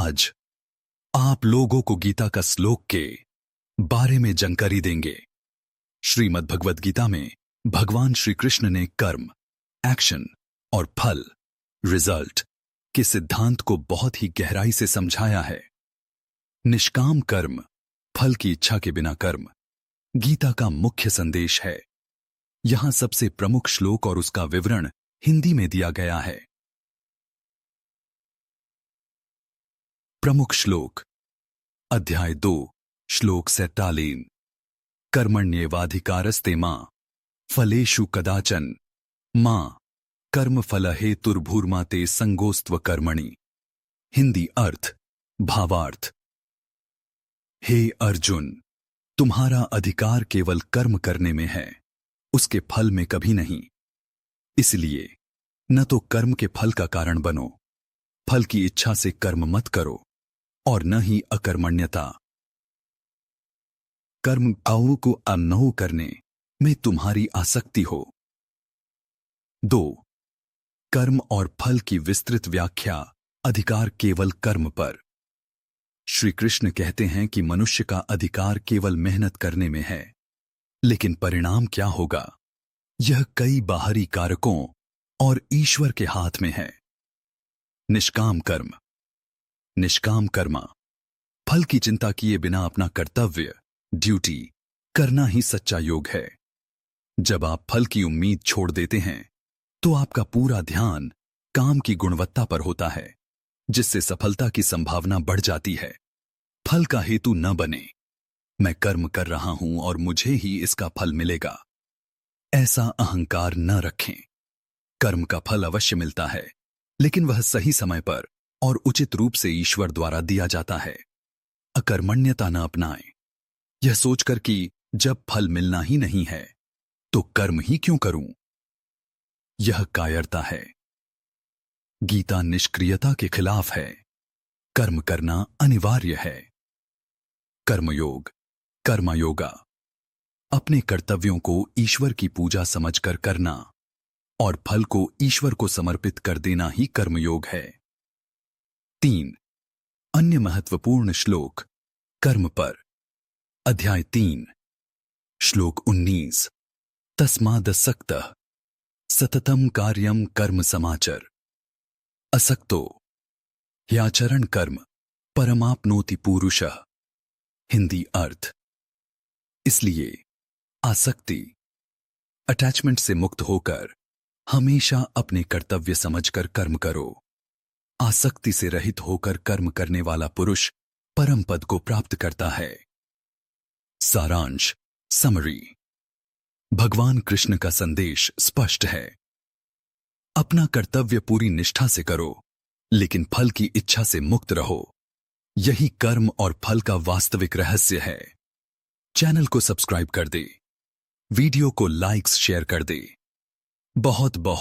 आज आप लोगों को गीता का श्लोक के बारे में जानकारी देंगे। श्रीमद् भगवद गीता में भगवान श्री कृष्ण ने कर्म, एक्शन और फल, रिजल्ट के सिद्धांत को बहुत ही गहराई से समझाया है। निष्काम कर्म, फल की इच्छा के बिना कर्म, गीता का मुख्य संदेश है। यहां सबसे प्रमुख श्लोक और उसका विवरण हिंदी में दिया गया है। प्रमुख श्लोक, अध्याय 2, श्लोक 47। कर्मण्येवाधिकारस्ते मां फलेषु कदाचन मां कर्म फल हेतुर्भूर्मा ते संगोस्त्व कर्मणि। हिंदी अर्थ, भावार्थ। हे अर्जुन, तुम्हारा अधिकार केवल कर्म करने में है, उसके फल में कभी नहीं। इसलिए न तो कर्म के फल का कारण बनो, फल की इच्छा से कर्म मत करो, और न ही अकर्मण्यता, कर्म आओ को अनहो करने में तुम्हारी आसक्ति हो। 2. कर्म और फल की विस्तृत व्याख्या, अधिकार केवल कर्म पर। श्री कृष्ण कहते हैं कि मनुष्य का अधिकार केवल मेहनत करने में है, लेकिन परिणाम क्या होगा, यह कई बाहरी कारकों और ईश्वर के हाथ में है। निष्काम कर्म, निष्काम कर्मा, फल की चिंता किए बिना अपना कर्तव्य, ड्यूटी करना ही सच्चा योग है। जब आप फल की उम्मीद छोड़ देते हैं तो आपका पूरा ध्यान काम की गुणवत्ता पर होता है, जिससे सफलता की संभावना बढ़ जाती है। फल का हेतु न बने, मैं कर्म कर रहा हूं और मुझे ही इसका फल मिलेगा, ऐसा अहंकार न रखें। कर्म का फल अवश्य मिलता है, लेकिन वह सही समय पर और उचित रूप से ईश्वर द्वारा दिया जाता है। अकर्मण्यता न अपनाएं, यह सोचकर कि जब फल मिलना ही नहीं है तो कर्म ही क्यों करूं, यह कायरता है। गीता निष्क्रियता के खिलाफ है, कर्म करना अनिवार्य है। कर्मयोग, कर्मयोगा, अपने कर्तव्यों को ईश्वर की पूजा समझकर करना और फल को ईश्वर को समर्पित कर देना ही कर्मयोग है। 3. अन्य महत्वपूर्ण श्लोक, कर्म पर। अध्याय 3, श्लोक 19। तस्मादसक्तः सततम कार्यम कर्म समाचर, असक्तो ह्याचरण कर्म परमाप्नोति पुरुषः। हिंदी अर्थ, इसलिए आसक्ति, अटैचमेंट से मुक्त होकर हमेशा अपने कर्तव्य समझकर कर्म करो। आसक्ति से रहित होकर कर्म करने वाला पुरुष परम पद को प्राप्त करता है। सारांश, समरी। भगवान कृष्ण का संदेश स्पष्ट है। अपना कर्तव्य पूरी निष्ठा से करो, लेकिन फल की इच्छा से मुक्त रहो। यही कर्म और फल का वास्तविक रहस्य है। चैनल को सब्सक्राइब कर दे, वीडियो को लाइक्स शेयर कर दे। बहुत बहुत